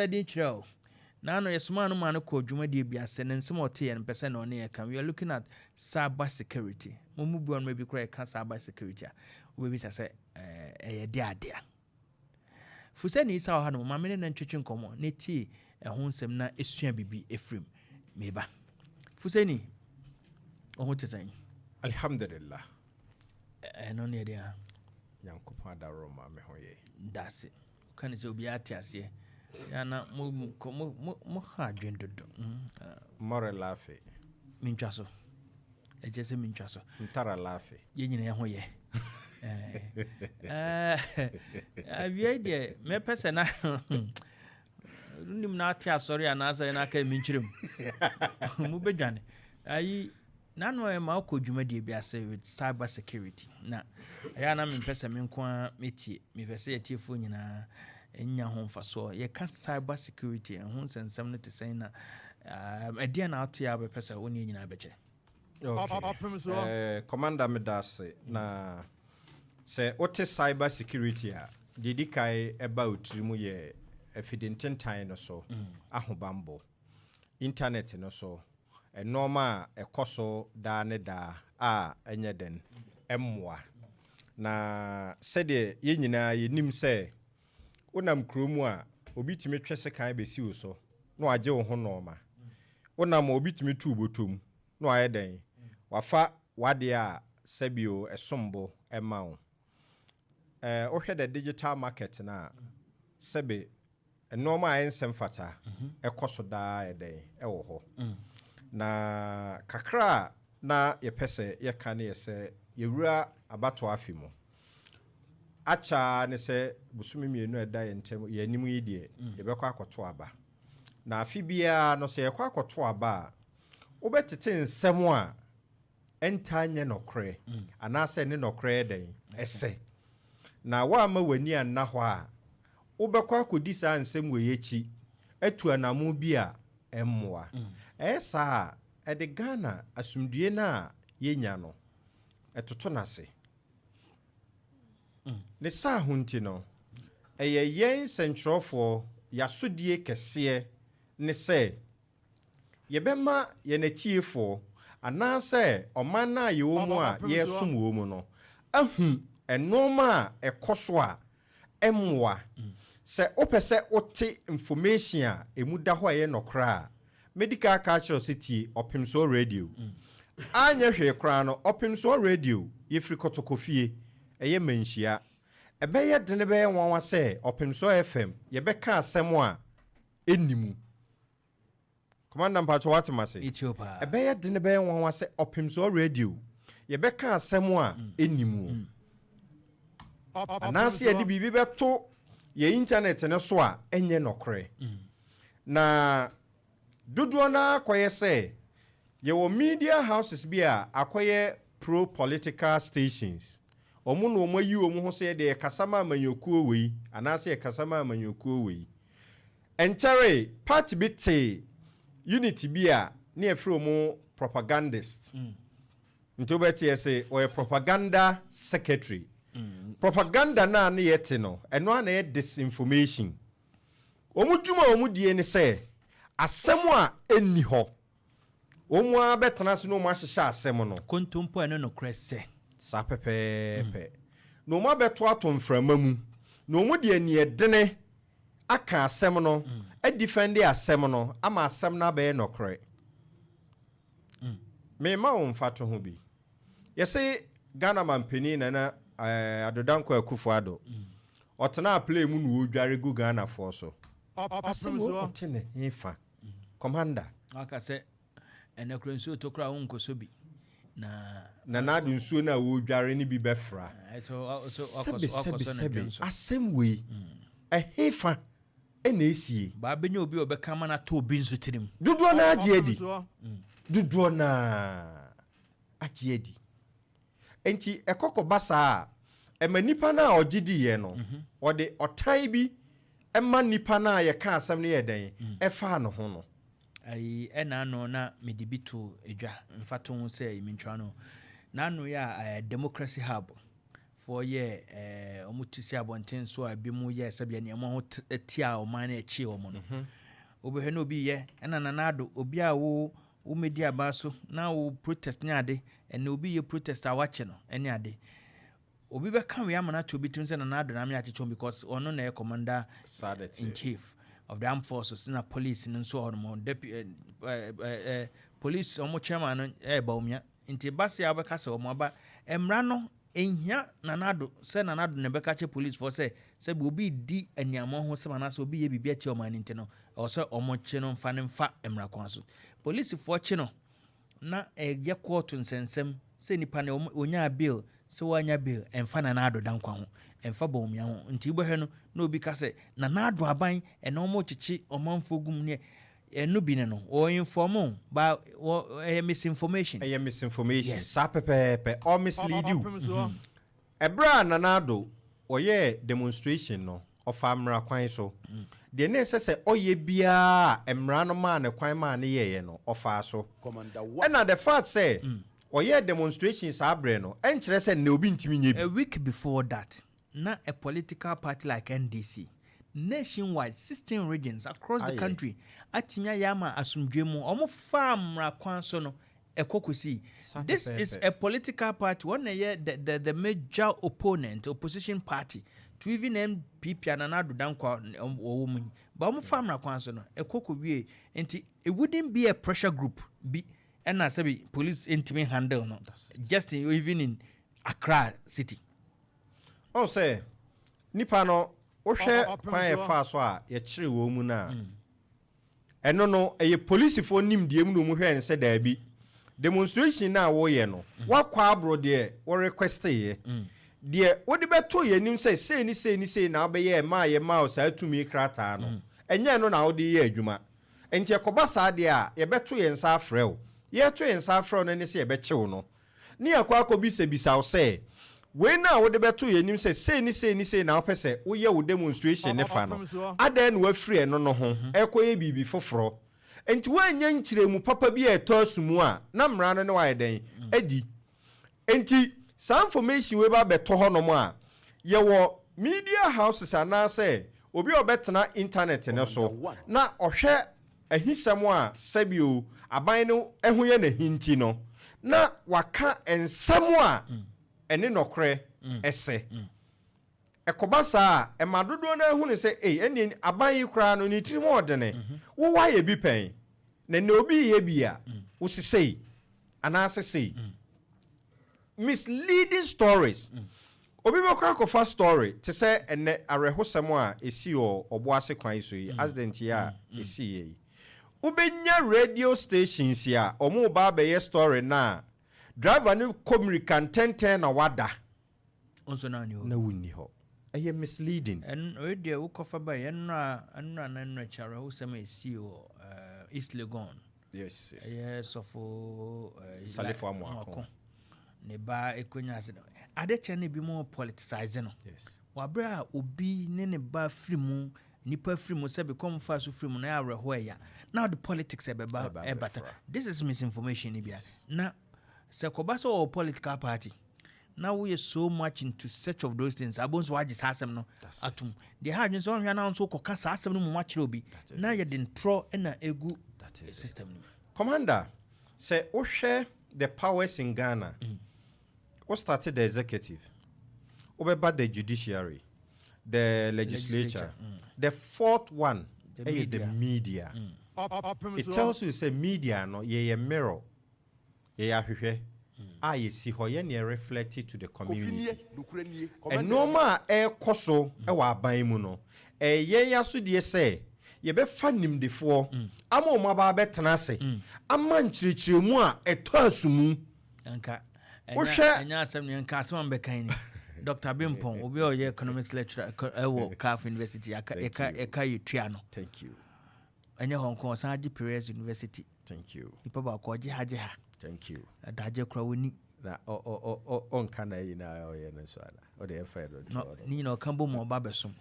study chill. Now no yesman man ko dwuma de bia se ne nsem ote en pese no ne kan. We are looking at cyber security. Mumu bu on maybe cry can cyber security. We be say de ade. Fuse ni isa ha no ma me ne ntwetwe nkomo ne tie ho nsem na esua bibi efrim meba. Fuse ni oho tesan. Alhamdulillah. No ne dia. Nyankopon da Roma me hoye. That's it. Kan se obi ate ase. Ya na mo ha dwendodo. More laugh. Mintwa so. Eje se mintwa so. Ntara laugh. Ye nyina ye ho ye. Avie de me pese na runim na ate asori anasa na aka minchirem. Mu bedwane. Ayi nano e ma okodwuma de bi ase with cyber security. Na ya na me pese me nko metie. Me pese yetiefo nyina enya ho mfaso. Ye ka cyber security ho nsensem no te sen na e na ato ya be pese woni nyina beche. Okay. Commander Medase na say ote cyber security a dedikai about rimu ye efidentin time no so ahobambo internet no so e normal ekoso da ne da a enye den emmoa na sede ye nyina ye nim se onam kromu a obi timi twese kan be si wo so no agye wo ho normal onam obi timi tu botom no aye den wafa wade a sebio esombo emawo ohwe the digital market na sebe normal ensem fata ekoso da eden ewo ho na kakra na ye pese ye kane ye se yewura abato afimo acha ne se busumi mienu eda ye ntem ye animu yi de ye bekọ akoto aba na afibia no se ye kwa akoto aba obetete nsem a entanye nokre anase ne nokre den ese na wa ma wani anna ho a wobekwa akodi sa nsem we yechi atu anamu bi a emmoa esa ede Ghana asumdue na yenya no etoto nase ne sa hunti no eye yen sentrofo yasodie kese ne se yebema ye natiefo anase oman na ye wo mu a ye som wo mu no ahu enoma ekoso a emmoa se opese ote information a emuda ho ye nokra medical culture city Opemsuo radio anya hwe kra no Opemsuo radio ye free kotokofie eye manhia ebeye dene be nwanwa se Opemsuo FM ye beka asem a enimu Commander Mpacho watimase Ethiopia ebeye dene be nwanwa se Opemsuo radio ye beka asem a enimu anase ye di bibi beto ye internet ne so a enye nokre na dodo na akoye se ye wo media houses bi a akoye pro political stations omu no omayi omu ho se de kasama amanyokuo wei anase kasama amanyokuo wei entere party bite unity bi a na efro mu propagandist nto beti say o propaganda secretary propaganda na na yete no eno na disinformation omudwuma omudie ni se asem a enni ho omu abetena se no mu ahyehya asem no kontompo eno no krese sa pepepe no mu abeto ato mframa mu no mu de ani edene aka asem no e defend asem no ama asem na be no kre me ma wo mfato ho bi yese Ghana mampeni na adodanko Akufo-Addo otena play mu no odware gu Ghana for so Opemsuo otene hefa commander aka se enekrensuo tokra wonkoso bi na nadu nsuo na odware ni bi befra so asem we hefa ena esie ba benya obi obekama na to obi nso tirim duduo na agye edi duduo na agye edi enti ekoko basa emanipa na ogidi ye no ode otai bi ema nipa na ye ka asem ne ye den efa no ho no ai ena no na medibito edwa mfato ho se mentwa no na no ya democracy hub for ye omutusi abonten so abi mu ye sabia ne mo ho tia o man na echi o mo no obehwe no obi ye na nanado obi a wo media aba so na wo protest ni ade ene obi ye protest a wache no ene ade obi be kan we amana to obi tun se nanado na me achecho because ono na commander in chief of the armed forces na police nso ono deputy police omo chairman no ba omia nti base abeka se omo aba emra no enhia nanado se nanado ne beka che police for se be obi di aniamo ho se manase obi ye bibia che oman nti no o se omo che no mfa ne mfa emra kwan so police for che no na ye court nsensem se nipa ne onya bill se wanya bill emfa nanado dan kwan ho emfa ba omia ho nti ibohwe no na obi ka se nanado aban ene omo chichi omanfo gum ne enu bi ne no o inform ba misinformation yes. Sa pepe or mislead you ebra nanado oye demonstration no of amra kwan so de ne se oye bia emra no ma ne kwan ma ne ye no ofa so and the fact say oye demonstrations abre no enkire se ne obi ntimi nye bi a week before that na a political party like NDC nationwide 16 regions across the country atinya yama asumdwemu omo famra kwan so no ekokosi this is a political party one the major opposition party to even MPP ananado dankwa owo but omo famra kwan so no ekoko wie enti it wouldn't be a pressure group be and as say police intimate handle no just even in Accra city say nipa no wohwe kwan e fa so a ye kire wo mu na eno no eye police fo nimdie mu no mu hwe en se da bi demonstration na wo ye no wakwa abro de wo request ye de wodi beto ye nim se ni na obeye ma ye ma o sa atumi krata no enye no na wo de ye adwuma enti ekoba sa de a ye beto ye nsa afrew ye to ye nsa afrew no ne se ye bechew no ne yakwa akobi se bisa wo se we na wo de beto ye nim se ni na opese wo ye wo demonstration ne fa no adan no afiri no no ho ekoye bibi foforo enti wanya nkyiremu papa bi eto asumu a na mra no ne wa yeden edi enti some information we ba beto ho no mo a ye wo media houses ana say obi obetena internet ne so na ohwe ahisam a sabio aban no eho ye na hinti no na waka ensam a ene nokre ese ekobasa e madodo na ehu ne se eni aban yi kra no ni tirim odene wo wa ye bi pen na ne obi ye bia wo sisei ana sesei misleading stories obi be kra kofa story te se ene arehosem a esi oboase kwan so yi accident ya esi yi ubenya radio stations ya omo ba be ye story na driver ni communicant 10 na wada onso na ni ho na wuni ho eye misleading en radio ukofa ba ye na chara usema esi East Legon yes yes of Salifo Amwako ne ba ekonya ase ade chene bi mo politicize no yes wabra obi ne ba frimu nipa frimu se be come fa so frimu na areho ya now the politics ebata this is misinformation ibia na se kobaso or political party now we are so much into search of those things abons waji sasem no atum the hard so hwa na so koka sasem no mu machire obi na ye den tro na egu system no commander say o share the powers in Ghana what started the executive over the judiciary the legislature the fourth one the media it tells you say media no ye mirror ye ahwehwe ye si ho ye ne reflected to the community and normal e koso e wa aban mu no ye yaso de say ye be fa nimdefo ama o ma ba betena se ama nchirechiremu a eto asumu anka enya asem ne anka asem be kan ni Dr. Bimpon obi o ye economics lecturer ewo CAF University eka yetua no thank you enya Hong Kong Sanji Perez University thank you ipa ba ko je ha thank you daje kra woni na on kana yi na o ye no so ala o de efa do no ni no kambo mo ba besom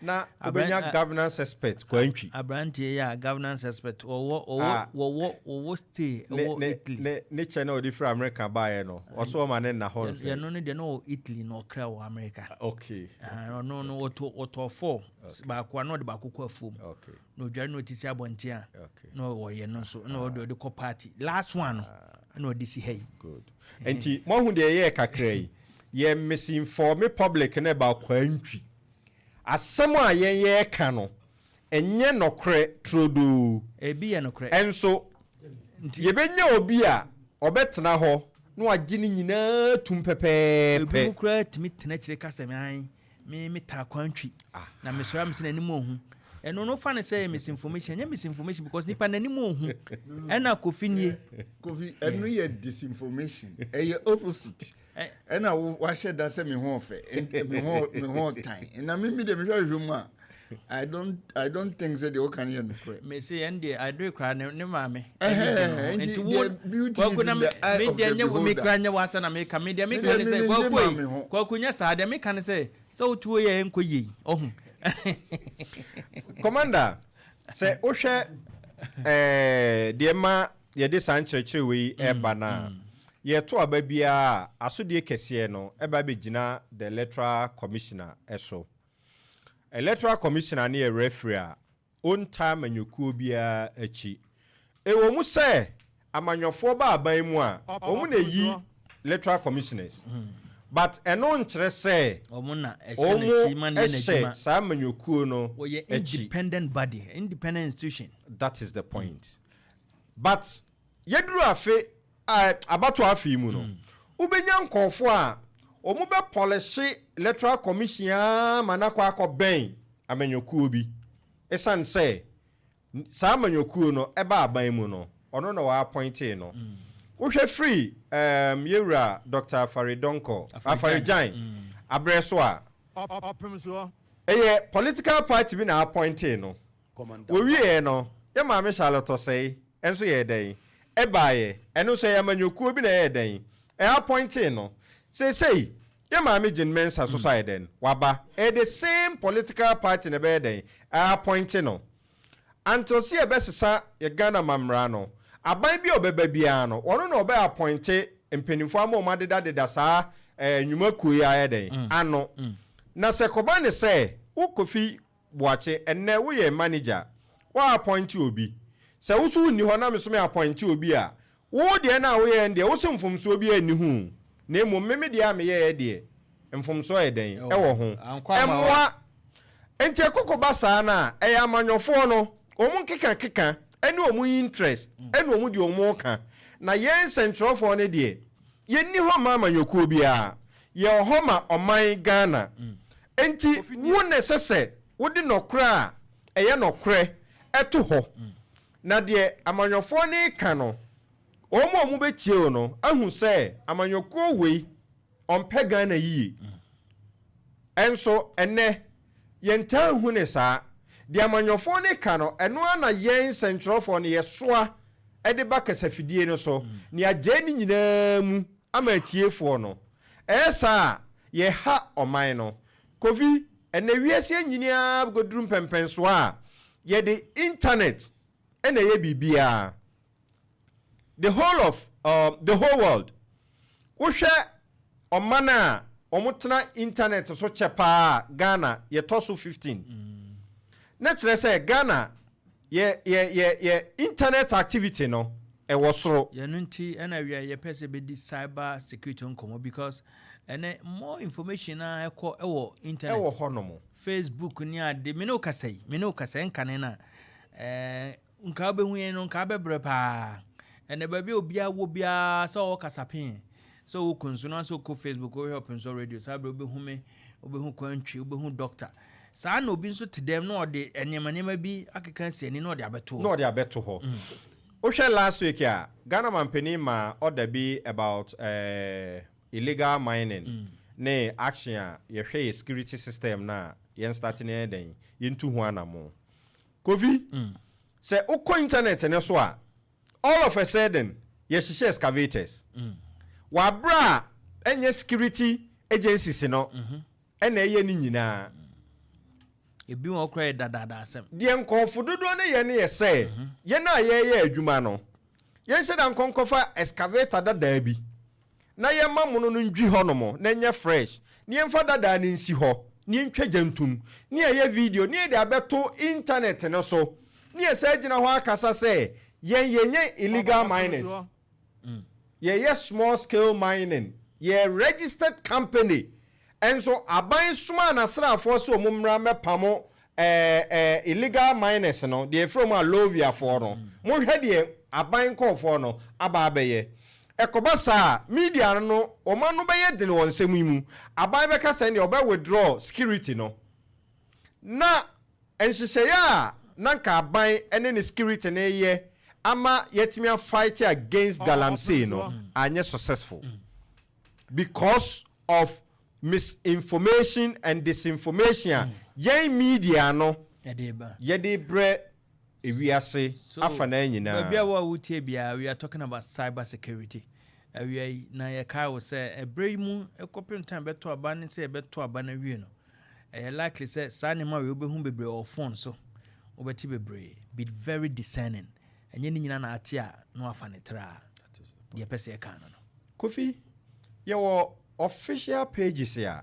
na obenya governance expert kwantwi abrantie ya governance expert wo stay wo Italy ne channel di from America buy no also ma ne na ho ya no ne de no Italy no kra wo America okay no oto 4 ba kwa no de ba kokọ afom okay no dware no tisi abonte a okay no wo ye no so no de ko party last one no de si hey good enti mo hu de ye kakra yi ye misinform public na ba kwantwi asɛm a ye ka no enye nokre trodo ebi ye nokre enso ye benya obi a obetena ho no agye ni nyina tum pepepe ebi mu kra timi tena kire kasɛm an me ta kwantwi na me sora me se nanim ohun eno no fa ne say misinformation because nipa nanim ohun ena kofi eno ye disinformation ye opposite ena wa sheda say me ho fe me ho time na me de me hwehwe mu a I don't think that they can hear no me say ende I do cry ne maame enti wo beauty is in the eye of the beholder. Me cry nya wasa na me ka me de me kan say kwakunya sa de me kan say so tuo ye enkoyi ohun Commander, say ohwe de ma ye de sanchechire we eba na ye to aba bia asodie kese no eba be gina the electoral commissioner eso electoral commissioner na ye referee a on time anyokuo bia achi ewo mu say amanyofo ba aban mu a omu na yi electoral commissioners but eno nkyere say omuna ehye sa manyokuo no we independent body independent institution that is the point but yeduru afi abato afi mu no ubenya nkofo a omu be polish electoral commission manakwa akọben amanyokuo bi esan say sa manyokuo no eba aban mu no ono na wa appointed no wohwe free yewura Dr. Faridonko Afarijan abreso a Opemsuo political party bi na appointed no we wie no ye ma me Charlotte say enso ye den e baaye eno so ye manyokuo bi na ye den e appointed no say ye ma me Jin Mensa society den waba the same political party na be den appointed no until see e besesa ye Ghana mamra no aban bi obeba bia no wono na oba appointe mpenimfo ama deda saa nwumakuo ya ayeden ano na se koba ne se ukofi boache enne wo ye manager wa appointe obi se wo so ni ho na me so me appointe obi a wo de na wo ye nde wo so mfomso obi ani hu na emu meme de am ye de mfomso eden e wo ho emwa enti kokoba saa na e ya amanyofo no omu keka ene omu interest ene omu di omu ka na yen central for ne de yen ni ho ma manyokuo bia ye ho ma oman Ghana enti wo ne sese wo di nokra a eye nokre eto ho na de amanyofo ne ka no omu be chie no ahu se amanyokuo we ompe Ghana yi enso ene yenta hu ne saa the amanyofo ne ka no eno na yen central for ne yesoa e de ba kasafidie no so ne agye ni nyina mu ama atiefo no esa ye ha oman no kofi ene wiase nyinia godrum pempenso a ye the internet ene ye bibia the whole world wohwe omana omutena internet so chepa Ghana ye toso 15 Netre say Ghana ye internet activity no e wosoro ye nunti na ye pese be di cyber security nkomo because more information na ekwo internet e wo honomo Facebook ni ade me no kasai nkane na nka be hu yen no nka be bre pa ene ba bi obia wo bia so kasapin so wo konsuno so ko Facebook wo Opemsuo radio sabe obehu kwantwi obehu doctor saa no bi nso tedem no de enema bi akeka siani no de abeto ho o hwe last week ya Ghana mampani ma order bi about illegal mining ne action ya ye hwe security system na yen start na den yentu ho anamo kofi se uko internet ne so a all of a sudden ye hye excavators wa bra enye security agencies no ena ye ni nyina ebi won okra dadada asem de nkofo dodo ne ye ne ye say ye na ye adwuma no ye se da nkonkofa excavator dada bi na ye mamono no ndwi ho no mo na nye fresh ne mfa dada ne nsi ho ne ntwa jantum ne ye video ne de abeto internet no so ne se agina ho akasa say yenye illegal miners ye small scale mining ye registered company and so aban suma na srafo so mumra mepamo illegal miners no de from Alovia for no mo hwe de aban call for no aba abeye ekobasa media no o ma no beye de won semu mu aban be ka say ne oba withdraw security no na enhyeya na ka aban ene ne security na ye ama yetimi fight against galamsey no anye successful because of misinformation and disinformation yen media no yede bre ewiase afana nyina bia wa wutie bia we are talking about cyber security we na ye ka wo say ebre mu ekopem time beto aba ne say beto aba na wie no likely say sanema we obehu bebre or phone so obeti bebre be very discerning enye ni nyina na ate a no afane tra de pese e kan no Kofi ye wo official pages ya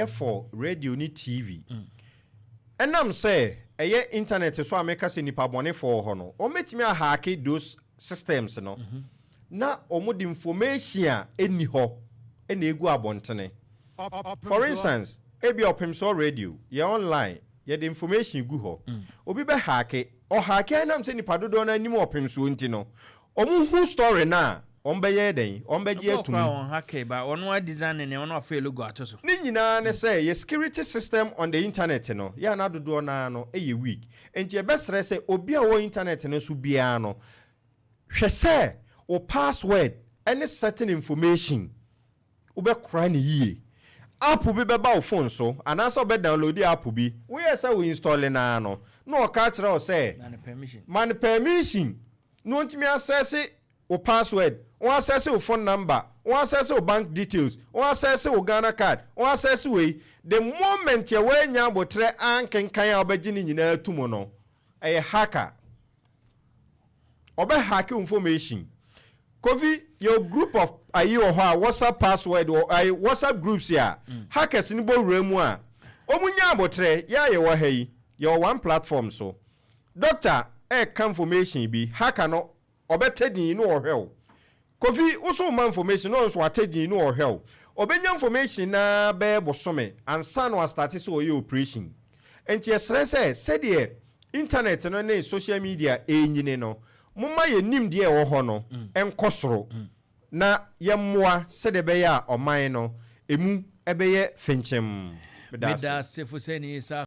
for radio ni TV enam say internet so ameka se nipa bone for ho no o metimi a hack those systems no na omudi information eni ho ena egu abontene for instance ebi Opemsuo radio ye online ye the information gu ho obi be hack o hack enam se nipa dodo na anim Opemsuo nti no omu hu story na ombeye den ombeje atum on hack ba ono design ne ono afa logo atoso ni nyina ne say ye security system on the internet no ya na dodo na no eye weak enti e besre say obi a wo internet no so bia no hwe say o password any certain information ube kra ne yie app bi beba o phone so anasa obe download app bi we say we install na no no o ka kire o say man permission no ntimi access o password o access o phone number o access o bank details o access o Ghana card o access we the moment you we nya botre ankenkan a obeji ni nyina atumo no e hacker obe hack information Kofi your group of ayi o ho WhatsApp password or WhatsApp groups ya hackers ni bo remu a omunya botre ya ye wo hayi your one platform so doctor information bi hacker no obetedin no ohwel Kofi uso ma information no so atedin no ohwel obenya information na be bosome ansa no start so oye operation enti esre se de internet no na social media enyine no mumma ye nim de e wo ho no enkosoro na ye mmoa se de be ya oman no emu ebe ye fenchem beda sefo se ni sa